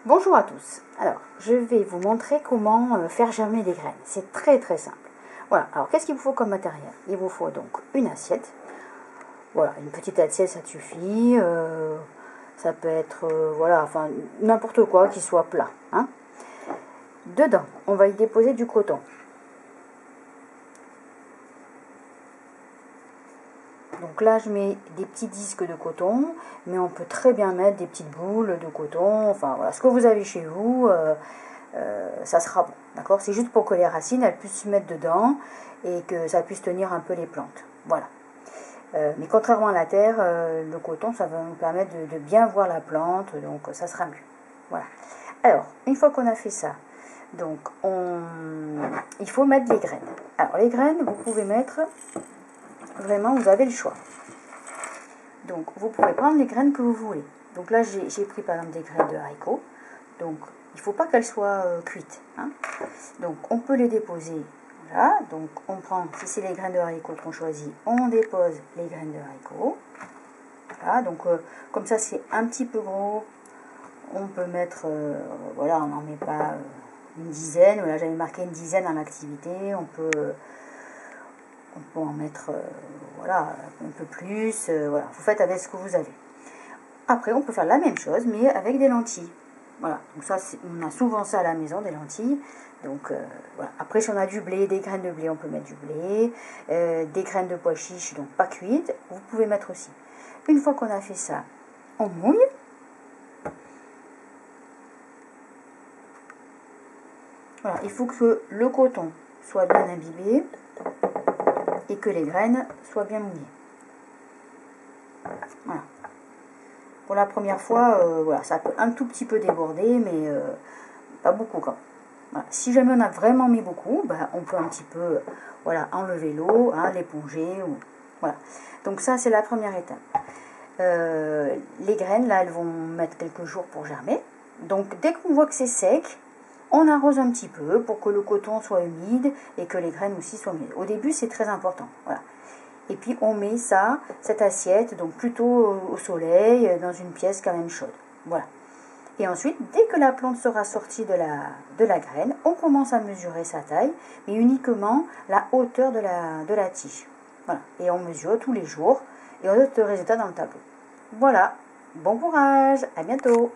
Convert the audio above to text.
Bonjour à tous. Alors, je vais vous montrer comment faire germer les graines. C'est très simple. Voilà, alors qu'est-ce qu'il vous faut comme matériel? Il vous faut donc une assiette. Voilà, une petite assiette, ça suffit. Ça peut être, voilà, enfin, n'importe quoi qui soit plat. Hein. Dedans, on va y déposer du coton. Donc là, je mets des petits disques de coton, mais on peut très bien mettre des petites boules de coton, enfin voilà, ce que vous avez chez vous, ça sera bon, d'accord? C'est juste pour que les racines, elles puissent se mettre dedans et que ça puisse tenir un peu les plantes, voilà. Mais contrairement à la terre, le coton, ça va nous permettre de bien voir la plante, donc ça sera mieux, voilà. Alors, une fois qu'on a fait ça, donc il faut mettre les graines. Alors les graines, vous pouvez mettre... Vraiment, vous avez le choix. Donc, vous pouvez prendre les graines que vous voulez. Donc là, j'ai pris par exemple des graines de haricots. Donc, il ne faut pas qu'elles soient cuites. Hein. Donc, on peut les déposer. Voilà. Donc, on prend, si c'est les graines de haricots qu'on choisit, on dépose les graines de haricots. Voilà. Donc, comme ça, c'est un petit peu gros. On peut mettre, voilà, on n'en met pas une dizaine. Voilà, j'avais marqué une dizaine dans l'activité. On peut en mettre voilà, un peu plus, voilà, vous faites avec ce que vous avez. Après, on peut faire la même chose, mais avec des lentilles. Voilà, donc ça, on a souvent ça à la maison, des lentilles. Donc, voilà. Après, si on a du blé, des graines de blé, on peut mettre du blé. Des graines de pois chiches, donc pas cuites, vous pouvez mettre aussi. Une fois qu'on a fait ça, on mouille. Voilà, il faut que le coton soit bien imbibé et que les graines soient bien mouillées. Voilà. Pour la première fois, voilà, ça peut un tout petit peu déborder, mais pas beaucoup quand même. Voilà. Si jamais on a vraiment mis beaucoup, bah, on peut un petit peu voilà, enlever l'eau, hein, l'éponger. Voilà. Donc ça, c'est la première étape. Les graines, là, elles vont mettre quelques jours pour germer. Donc dès qu'on voit que c'est sec, on arrose un petit peu pour que le coton soit humide et que les graines aussi soient humides. Au début, c'est très important. Voilà. Et puis on met ça, cette assiette, donc plutôt au soleil, dans une pièce quand même chaude. Voilà. Et ensuite, dès que la plante sera sortie de la graine, on commence à mesurer sa taille, mais uniquement la hauteur de la tige. Voilà. Et on mesure tous les jours et on note le résultat dans le tableau. Voilà. Bon courage, à bientôt.